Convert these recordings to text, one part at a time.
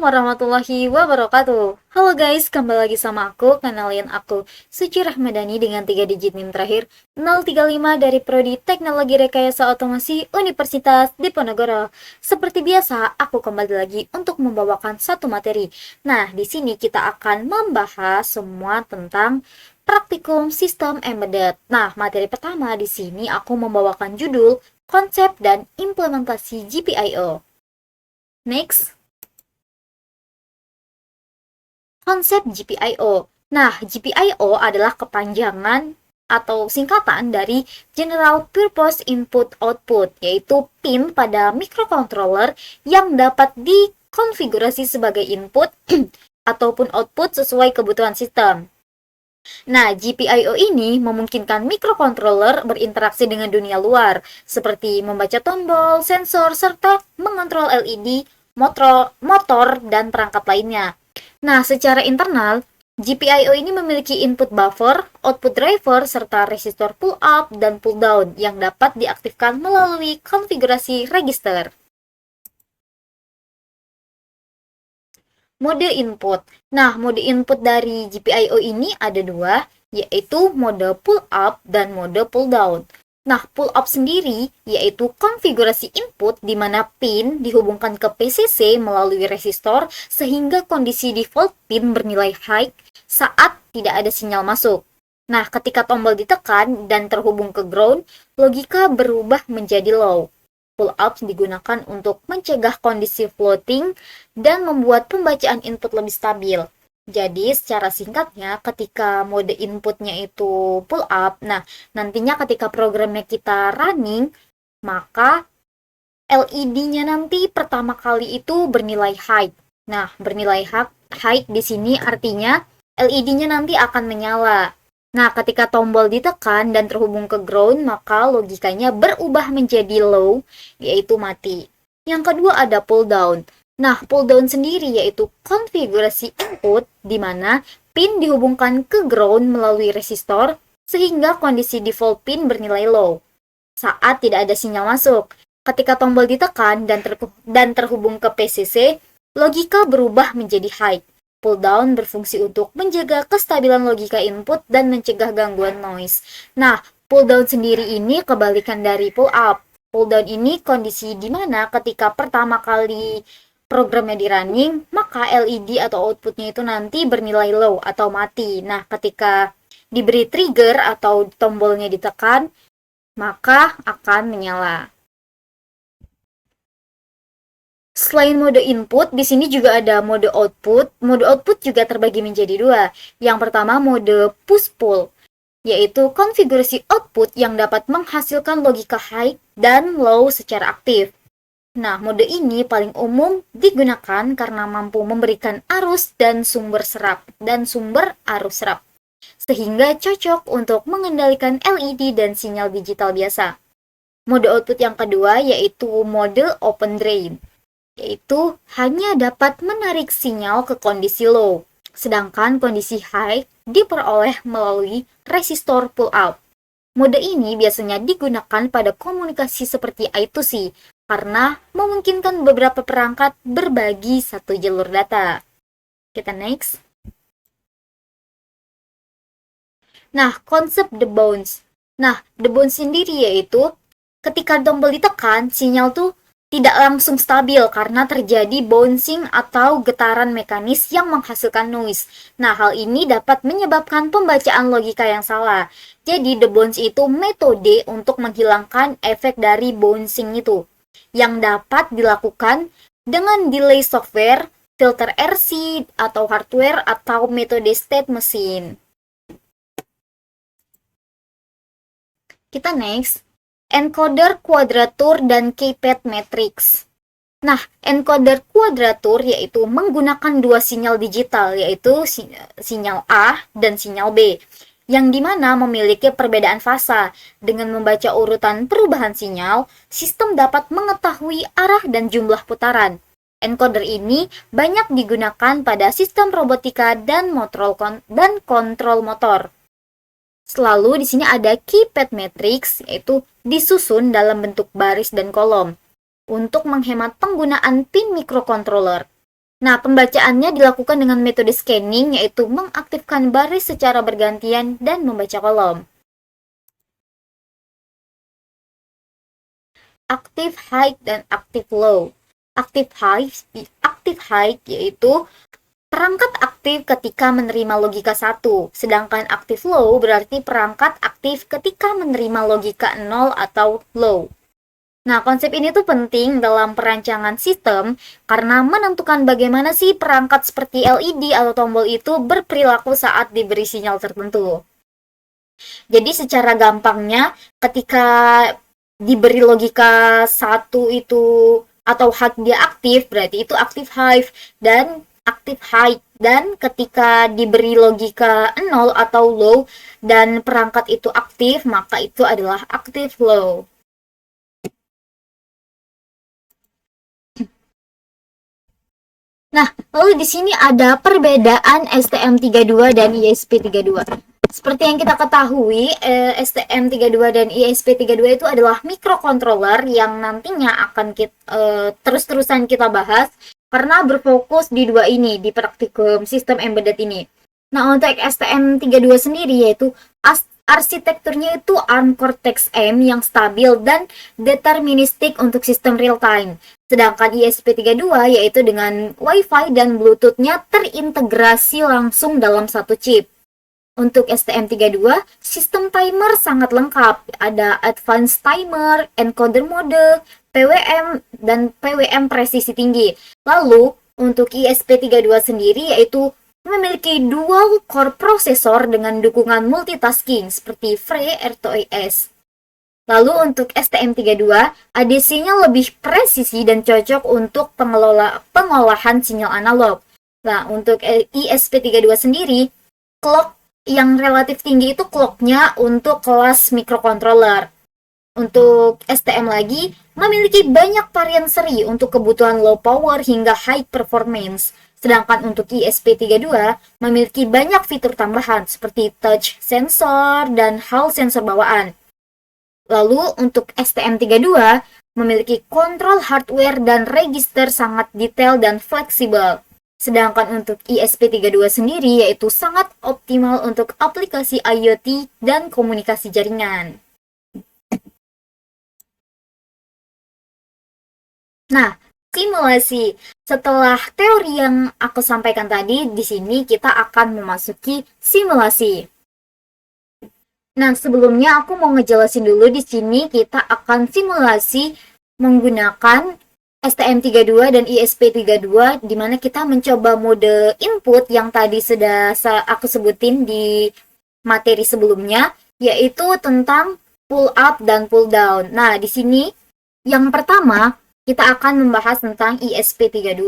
warahmatullahi wabarakatuh. Halo guys, kembali lagi sama aku, kenalin aku Suci Rahmadani dengan 3 digit NIM terakhir 035 dari Prodi Teknologi Rekayasa Otomasi Universitas Diponegoro. Seperti biasa, aku kembali lagi untuk membawakan satu materi. Nah, di sini kita akan membahas semua tentang praktikum sistem embedded. Nah, materi pertama di sini aku membawakan judul konsep dan implementasi GPIO. Next. Konsep GPIO. Nah, GPIO adalah kepanjangan atau singkatan dari General Purpose Input Output, yaitu pin pada microcontroller yang dapat dikonfigurasi sebagai input ataupun output sesuai kebutuhan sistem. Nah, GPIO ini memungkinkan microcontroller berinteraksi dengan dunia luar, seperti membaca tombol, sensor, serta mengontrol LED, motor, dan perangkat lainnya. Nah, secara internal, GPIO ini memiliki input buffer, output driver, serta resistor pull up dan pull down yang dapat diaktifkan melalui konfigurasi register. Mode input. Nah, mode input dari GPIO ini ada dua, yaitu mode pull up dan mode pull down. Nah, pull up sendiri yaitu konfigurasi input di mana pin dihubungkan ke PCC melalui resistor sehingga kondisi default pin bernilai high saat tidak ada sinyal masuk. Nah, ketika tombol ditekan dan terhubung ke ground, logika berubah menjadi low. Pull up digunakan untuk mencegah kondisi floating dan membuat pembacaan input lebih stabil. Jadi secara singkatnya ketika mode inputnya itu pull up, nah nantinya ketika programnya kita running, maka LED-nya nanti pertama kali itu bernilai high. Nah, bernilai high di sini artinya LED-nya nanti akan menyala. Nah, ketika tombol ditekan dan terhubung ke ground, maka logikanya berubah menjadi low, yaitu mati. Yang kedua ada pull down. Nah, pull down sendiri yaitu konfigurasi input di mana pin dihubungkan ke ground melalui resistor sehingga kondisi default pin bernilai low saat tidak ada sinyal masuk. Ketika tombol ditekan dan terhubung ke PCC, logika berubah menjadi high. Pull down berfungsi untuk menjaga kestabilan logika input dan mencegah gangguan noise. Nah, pull down sendiri ini kebalikan dari pull up. Pull down ini kondisi di mana ketika pertama kali programnya di running, maka LED atau outputnya itu nanti bernilai low atau mati. Nah, ketika diberi trigger atau tombolnya ditekan, maka akan menyala. Selain mode input, di sini juga ada mode output. Mode output juga terbagi menjadi dua. Yang pertama mode push-pull, yaitu konfigurasi output yang dapat menghasilkan logika high dan low secara aktif. Nah, mode ini paling umum digunakan karena mampu memberikan arus dan sumber arus serap, sehingga cocok untuk mengendalikan LED dan sinyal digital biasa. Mode output yang kedua yaitu mode open drain, yaitu hanya dapat menarik sinyal ke kondisi low, sedangkan kondisi high diperoleh melalui resistor pull up. Mode ini biasanya digunakan pada komunikasi seperti I2C karena memungkinkan beberapa perangkat berbagi satu jalur data. Kita next. Nah, konsep the bounce. Nah, the bounce sendiri yaitu ketika tombol ditekan, sinyal tuh tidak langsung stabil karena terjadi bouncing atau getaran mekanis yang menghasilkan noise. Nah, hal ini dapat menyebabkan pembacaan logika yang salah. Jadi, the bounce itu metode untuk menghilangkan efek dari bouncing itu, yang dapat dilakukan dengan delay software, filter RC, atau hardware, atau metode state machine. Kita next. Encoder kuadratur dan keypad matrix. Nah, encoder kuadratur yaitu menggunakan dua sinyal digital, yaitu sinyal A dan sinyal B, yang dimana memiliki perbedaan fasa. Dengan membaca urutan perubahan sinyal, sistem dapat mengetahui arah dan jumlah putaran. Encoder ini banyak digunakan pada sistem robotika dan kontrol motor. Selalu di sini ada keypad matrix, yaitu disusun dalam bentuk baris dan kolom untuk menghemat penggunaan pin microcontroller. Nah, pembacaannya dilakukan dengan metode scanning, yaitu mengaktifkan baris secara bergantian dan membaca kolom. Active high dan active low. Active high yaitu perangkat aktif ketika menerima logika 1, sedangkan active low berarti perangkat aktif ketika menerima logika 0 atau low. Nah, konsep ini tuh penting dalam perancangan sistem karena menentukan bagaimana sih perangkat seperti LED atau tombol itu berperilaku saat diberi sinyal tertentu. Jadi secara gampangnya ketika diberi logika 1 itu atau hak dia aktif, berarti itu active high dan active high. Dan ketika diberi logika 0 atau low dan perangkat itu aktif, maka itu adalah active low. Nah, lalu di sini ada perbedaan STM32 dan ESP32. Seperti yang kita ketahui, STM32 dan ESP32 itu adalah microcontroller yang nantinya akan terus-terusan kita bahas karena berfokus di dua ini, di praktikum sistem embedded ini. Nah, untuk STM32 sendiri yaitu arsitekturnya itu ARM Cortex-M yang stabil dan deterministik untuk sistem real time. Sedangkan ESP32 yaitu dengan Wi-Fi dan Bluetooth-nya terintegrasi langsung dalam satu chip. Untuk STM32, sistem timer sangat lengkap. Ada advanced timer, encoder mode, PWM, dan PWM presisi tinggi. Lalu, untuk ESP32 sendiri yaitu memiliki dual core prosesor dengan dukungan multitasking seperti Free RTOS. Lalu untuk STM32, ADC-nya lebih presisi dan cocok untuk pengolahan sinyal analog. Nah, untuk ESP32 sendiri, clock yang relatif tinggi itu clock-nya untuk kelas microcontroller. Untuk STM lagi, memiliki banyak varian seri untuk kebutuhan low power hingga high performance. Sedangkan untuk ESP32 memiliki banyak fitur tambahan seperti touch sensor dan hall sensor bawaan. Lalu untuk STM32 memiliki kontrol hardware dan register sangat detail dan fleksibel. Sedangkan untuk ESP32 sendiri yaitu sangat optimal untuk aplikasi IoT dan komunikasi jaringan. Nah, simulasi. Setelah teori yang aku sampaikan tadi, di sini kita akan memasuki simulasi. Nah, sebelumnya aku mau ngejelasin dulu di sini kita akan simulasi menggunakan STM32 dan ESP32 di mana kita mencoba mode input yang tadi sudah aku sebutin di materi sebelumnya, yaitu tentang pull up dan pull down. Nah, di sini yang pertama kita akan membahas tentang ESP32.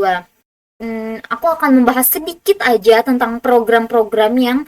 Aku akan membahas sedikit aja tentang program-program yang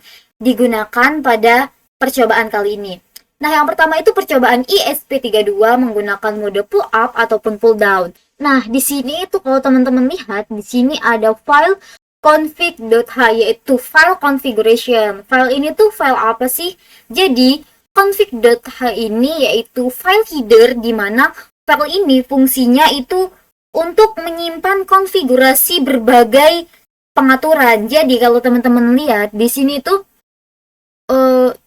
digunakan pada percobaan kali ini. Nah, yang pertama itu percobaan ESP32 menggunakan mode pull up ataupun pull down. Nah, di sini itu kalau teman-teman lihat, di sini ada file config.h yaitu file configuration. File ini tuh file apa sih? Jadi, config.h ini yaitu file header di mana file ini fungsinya itu untuk menyimpan konfigurasi berbagai pengaturan. Jadi, kalau teman-teman lihat di sini tuh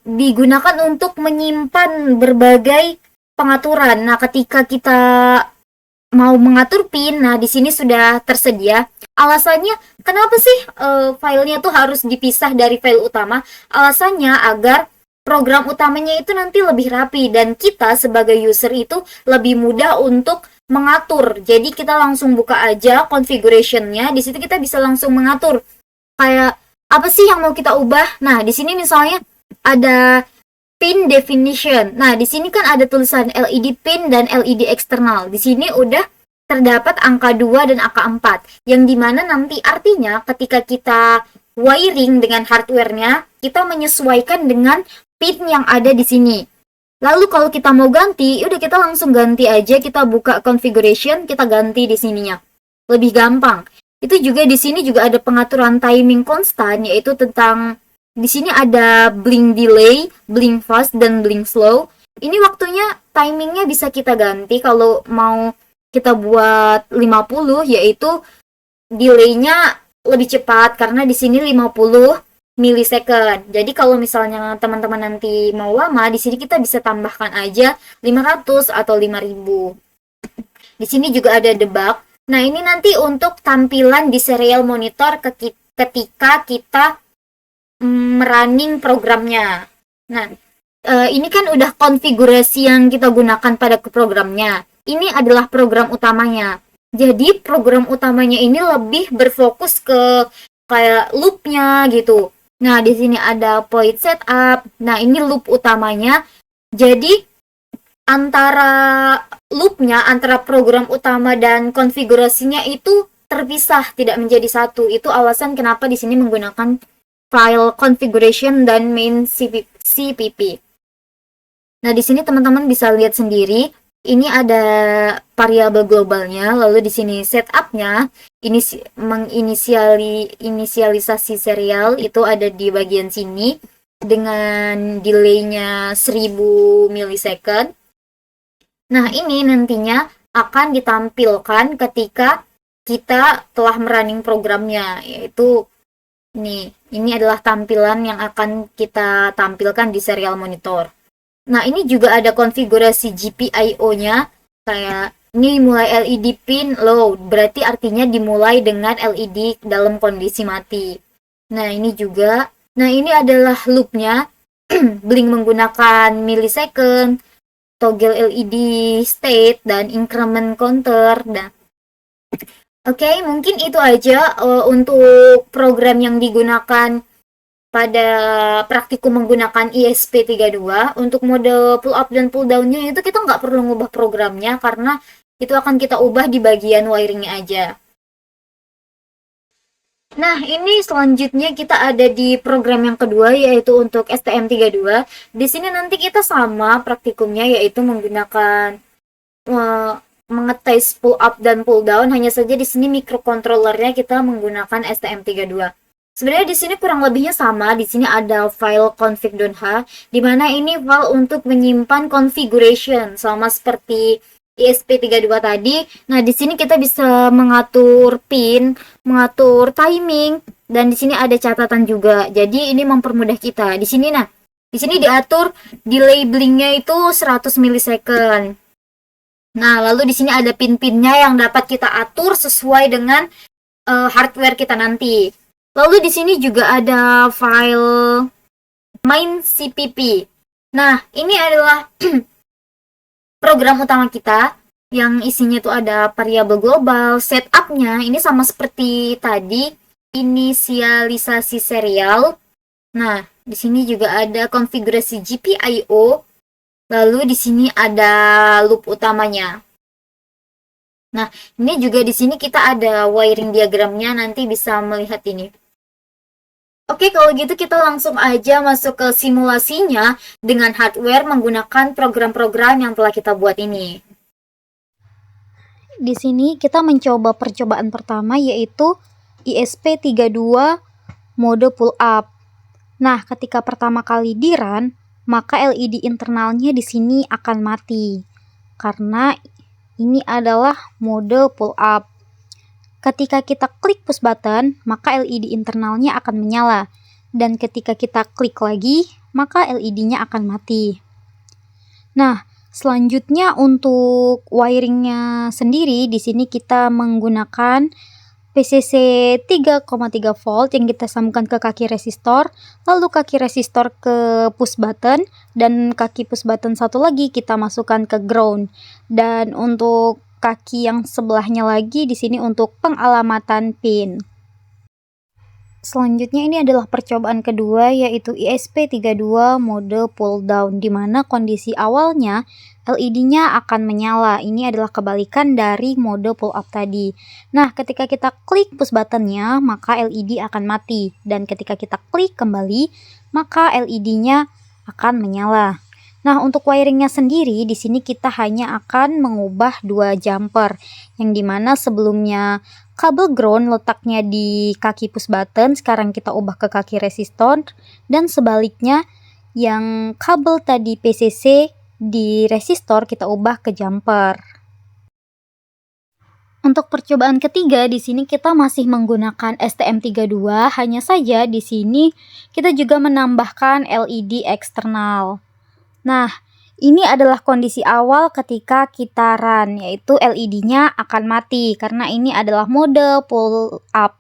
digunakan untuk menyimpan berbagai pengaturan. Nah, ketika kita mau mengatur pin, nah di sini sudah tersedia. Alasannya, kenapa sih filenya tuh harus dipisah dari file utama? Alasannya agar program utamanya itu nanti lebih rapi dan kita sebagai user itu lebih mudah untuk mengatur. Jadi kita langsung buka aja configuration-nya. Di situ kita bisa langsung mengatur kayak apa sih yang mau kita ubah. Nah, di sini misalnya ada pin definition. Nah, di sini kan ada tulisan LED pin dan LED eksternal. Di sini udah terdapat angka 2 dan angka 4. Yang dimana nanti artinya ketika kita wiring dengan hardware-nya, kita menyesuaikan dengan pin yang ada di sini. Lalu kalau kita mau ganti, udah kita langsung ganti aja. Kita buka configuration, kita ganti di sininya. Lebih gampang. Itu juga di sini juga ada pengaturan timing konstan, yaitu tentang di sini ada blink delay, blink fast, dan blink slow. Ini waktunya, timingnya bisa kita ganti kalau mau kita buat 50, yaitu delaynya lebih cepat karena di sini 50 milisecond. Jadi kalau misalnya teman-teman nanti mau lama, di sini kita bisa tambahkan aja 500 atau 5000. Di sini juga ada debug. Nah, ini nanti untuk tampilan di serial monitor ketika kita merunning programnya. Nah, ini kan udah konfigurasi yang kita gunakan pada programnya. Ini adalah program utamanya. Jadi program utamanya ini lebih berfokus ke kayak loopnya gitu. Nah, di sini ada point setup. Nah, ini loop utamanya. Jadi antara loopnya, antara program utama dan konfigurasinya itu terpisah, tidak menjadi satu. Itu alasan kenapa di sini menggunakan file configuration dan main CPP. Nah, di sini teman-teman bisa lihat sendiri, ini ada variabel globalnya, lalu di sini setupnya, ini inisialisasi serial itu ada di bagian sini dengan delaynya 1000 milisecond. Nah, ini nantinya akan ditampilkan ketika kita telah merunning programnya, yaitu ini adalah tampilan yang akan kita tampilkan di serial monitor. Nah, ini juga ada konfigurasi GPIO-nya, kayak ini mulai LED pin low, berarti artinya dimulai dengan LED dalam kondisi mati. Nah, ini juga, ini adalah loop-nya, blink menggunakan millisecond, toggle LED state, dan increment counter. Oke, mungkin itu aja untuk program yang digunakan pada praktikum menggunakan ESP32. Untuk mode pull up dan pull down-nya itu kita nggak perlu ngubah programnya karena itu akan kita ubah di bagian wiringnya aja. Nah, ini selanjutnya kita ada di program yang kedua, yaitu untuk STM32. Di sini nanti kita sama praktikumnya, yaitu menggunakan mengetes pull up dan pull down. Hanya saja di sini microcontrollernya kita menggunakan STM32. Sebenarnya di sini kurang lebihnya sama. Di sini ada file config.h, di mana ini file untuk menyimpan configuration sama seperti ESP32 tadi. Nah, di sini kita bisa mengatur pin, mengatur timing, dan di sini ada catatan juga. Jadi ini mempermudah kita. Di sini di sini diatur delay blink-nya itu 100 milisecond. Nah, lalu di sini ada pin-pinnya yang dapat kita atur sesuai dengan hardware kita nanti. Lalu di sini juga ada file main CPP. Nah, ini adalah program utama kita yang isinya itu ada variabel global, setupnya ini sama seperti tadi, inisialisasi serial. Nah, di sini juga ada konfigurasi GPIO. Lalu di sini ada loop utamanya. Nah, ini juga di sini kita ada wiring diagramnya, nanti bisa melihat ini. Oke, kalau gitu kita langsung aja masuk ke simulasinya dengan hardware menggunakan program-program yang telah kita buat ini. Di sini kita mencoba percobaan pertama, yaitu ESP32 mode pull up. Nah, ketika pertama kali di run, maka LED internalnya di sini akan mati karena ini adalah mode pull up. Ketika kita klik push button, maka LED internalnya akan menyala, dan ketika kita klik lagi, maka LED-nya akan mati. Nah, selanjutnya untuk wiringnya sendiri, di sini kita menggunakan PCC 3,3 volt yang kita sambungkan ke kaki resistor, lalu kaki resistor ke push button, dan kaki push button satu lagi kita masukkan ke ground. Dan untuk kaki yang sebelahnya lagi di sini untuk pengalamatan pin. Selanjutnya ini adalah percobaan kedua, yaitu ESP32 mode pull down, di mana kondisi awalnya LED-nya akan menyala. Ini adalah kebalikan dari mode pull up tadi. Nah, ketika kita klik push buttonnya, maka LED akan mati, dan ketika kita klik kembali, maka LED-nya akan menyala. Nah, untuk wiringnya sendiri, di sini kita hanya akan mengubah dua jumper, yang dimana sebelumnya kabel ground letaknya di kaki push button, sekarang kita ubah ke kaki resistor, dan sebaliknya yang kabel tadi PCC di resistor kita ubah ke jumper. Untuk percobaan ketiga, di sini kita masih menggunakan STM32, hanya saja di sini kita juga menambahkan LED eksternal. Nah, ini adalah kondisi awal ketika kita run, yaitu LED-nya akan mati karena ini adalah mode pull up.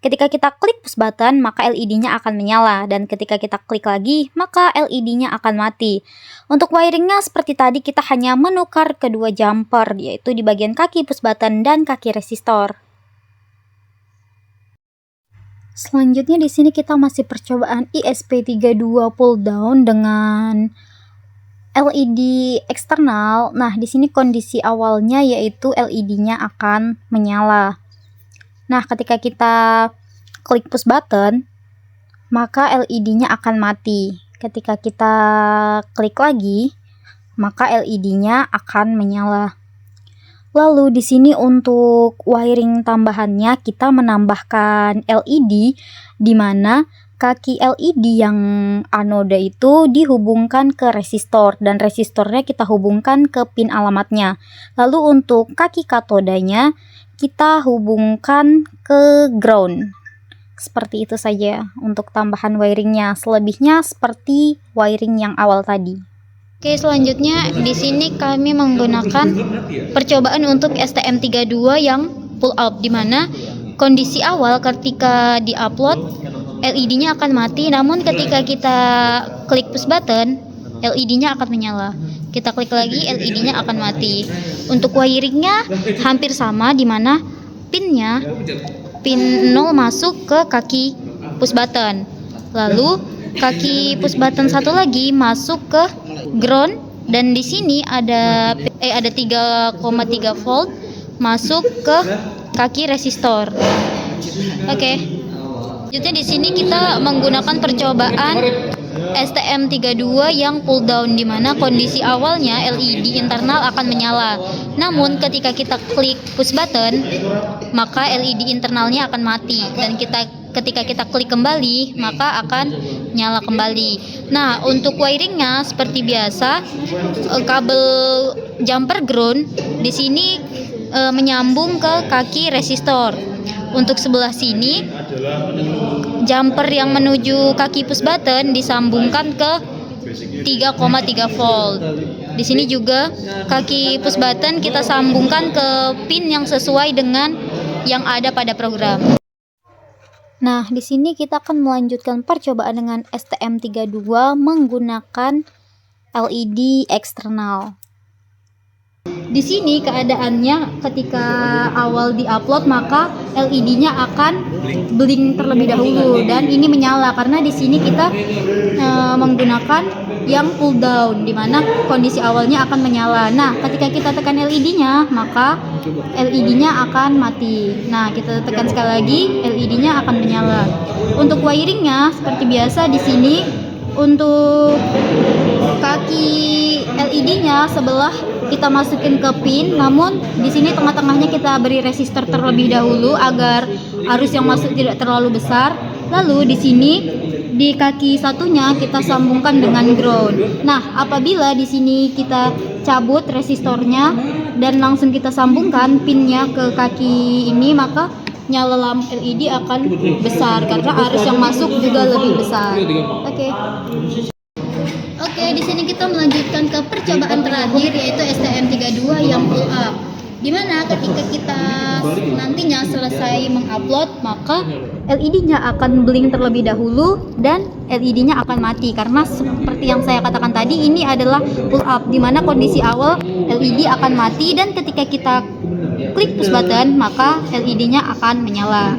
Ketika kita klik push button, maka LED-nya akan menyala, dan ketika kita klik lagi, maka LED-nya akan mati. Untuk wiringnya seperti tadi, kita hanya menukar kedua jumper, yaitu di bagian kaki push button dan kaki resistor. Selanjutnya di sini kita masih percobaan ISP32 pull down dengan LED eksternal. Nah, di sini kondisi awalnya yaitu LED-nya akan menyala. Nah, ketika kita klik push button, maka LED-nya akan mati. Ketika kita klik lagi, maka LED-nya akan menyala. Lalu di sini untuk wiring tambahannya kita menambahkan LED di mana kaki LED yang anoda itu dihubungkan ke resistor dan resistornya kita hubungkan ke pin alamatnya. Lalu untuk kaki katodanya kita hubungkan ke ground. Seperti itu saja untuk tambahan wiringnya. Selebihnya seperti wiring yang awal tadi. Oke, selanjutnya di sini kami menggunakan percobaan untuk STM32 yang pull up, di mana kondisi awal ketika di-upload LED-nya akan mati, namun ketika kita klik push button LED-nya akan menyala. Kita klik lagi, LED-nya akan mati. Untuk wiringnya hampir sama, di mana pinnya pin 0 masuk ke kaki push button. Lalu kaki push button satu lagi masuk ke ground, dan di sini ada 3,3 volt masuk ke kaki resistor. Oke. Selanjutnya di sini kita menggunakan percobaan STM32 yang pull down, di mana kondisi awalnya LED internal akan menyala. Namun ketika kita klik push button, maka LED internalnya akan mati, dan ketika kita klik kembali, maka akan nyala kembali. Nah, untuk wiringnya seperti biasa, kabel jumper ground di sini menyambung ke kaki resistor. Untuk sebelah sini, jumper yang menuju kaki push button disambungkan ke 3,3 volt. Di sini juga kaki push button kita sambungkan ke pin yang sesuai dengan yang ada pada program. Nah, di sini kita akan melanjutkan percobaan dengan STM32 menggunakan LED eksternal. Di sini keadaannya ketika awal di-upload, maka LED-nya akan blink terlebih dahulu, dan ini menyala karena di sini kita menggunakan yang pull down, di mana kondisi awalnya akan menyala. Nah, ketika kita tekan LED-nya, maka LED-nya akan mati. Nah, kita tekan sekali lagi, LED-nya akan menyala. Untuk wiringnya seperti biasa di sini, untuk kaki LED-nya sebelah kita masukin ke pin, namun di sini tengah-tengahnya kita beri resistor terlebih dahulu agar arus yang masuk tidak terlalu besar. Lalu di sini di kaki satunya kita sambungkan dengan ground. Nah, apabila di sini kita cabut resistornya dan langsung kita sambungkan pinnya ke kaki ini, maka nyala lampu LED akan besar karena arus yang masuk juga lebih besar. Oke, di sini kita melanjutkan ke percobaan terakhir, yaitu STM32 yang pull up. Dimana ketika kita nantinya selesai mengupload, maka LED-nya akan blink terlebih dahulu dan LED-nya akan mati karena seperti yang saya katakan tadi, ini adalah pull up, dimana kondisi awal LED akan mati dan ketika kita klik push button, maka LED-nya akan menyala.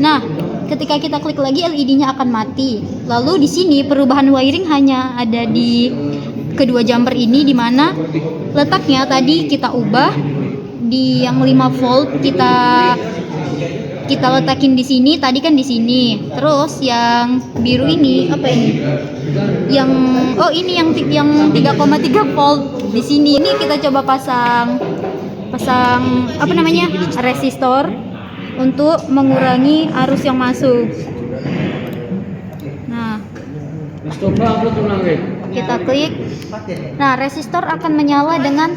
Nah, ketika kita klik lagi, LED-nya akan mati. Lalu di sini perubahan wiring hanya ada di kedua jumper ini, di mana letaknya tadi kita ubah di yang 5 volt kita letakin di sini, tadi kan di sini. Terus yang biru ini apa ini? Ini yang 3,3 volt di sini. Ini kita coba pasang resistor untuk mengurangi arus yang masuk. Nah, kita klik. Nah, resistor akan menyala dengan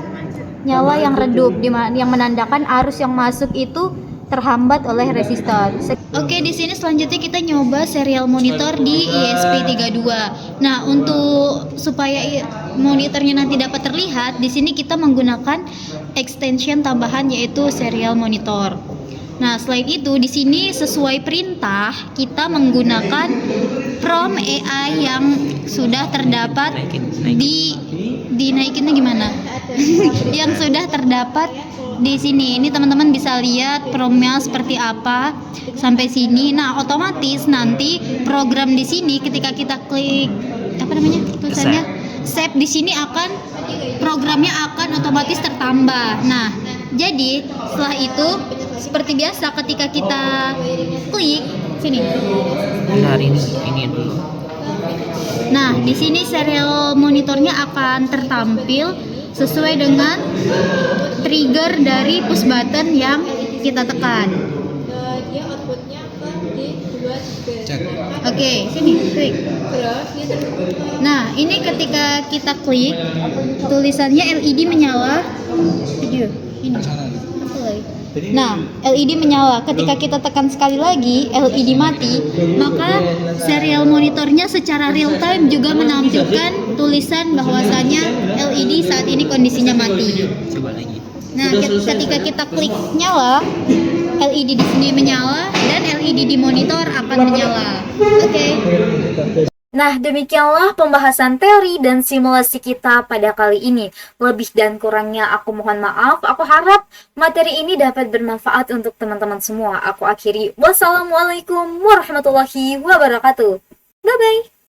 nyala yang redup, yang menandakan arus yang masuk itu terhambat oleh resistor. Oke, di sini selanjutnya kita nyoba serial monitor di ESP32. Nah, untuk supaya monitornya nanti dapat terlihat, di sini kita menggunakan extension tambahan yaitu serial monitor. Nah, selain itu di sini sesuai perintah kita menggunakan From AI yang sudah terdapat dinaikinnya gimana? Yang sudah terdapat di sini. Ini teman-teman bisa lihat promnya seperti apa sampai sini. Nah, otomatis nanti program di sini ketika kita klik apa namanya? Tulisannya save di sini programnya akan otomatis tertambah. Nah, jadi setelah itu seperti biasa ketika kita klik sini. Ini dulu. Nah, di sini serial monitornya akan tertampil sesuai dengan trigger dari push button yang kita tekan. Dia outputnya akan dibuat Oke, sini klik. Nah, ini ketika kita klik, tulisannya LED menyala. Ini. Nah, LED menyala. Ketika kita tekan sekali lagi, LED mati, maka serial monitornya secara real time juga menampilkan tulisan bahwasanya LED saat ini kondisinya mati. Coba lagi. Nah, ketika kita klik nyala, LED di sini menyala dan LED di monitor akan menyala. Oke. Nah, demikianlah pembahasan teori dan simulasi kita pada kali ini. Lebih dan kurangnya aku mohon maaf. Aku harap materi ini dapat bermanfaat untuk teman-teman semua. Aku akhiri. Wassalamualaikum warahmatullahi wabarakatuh. Bye-bye.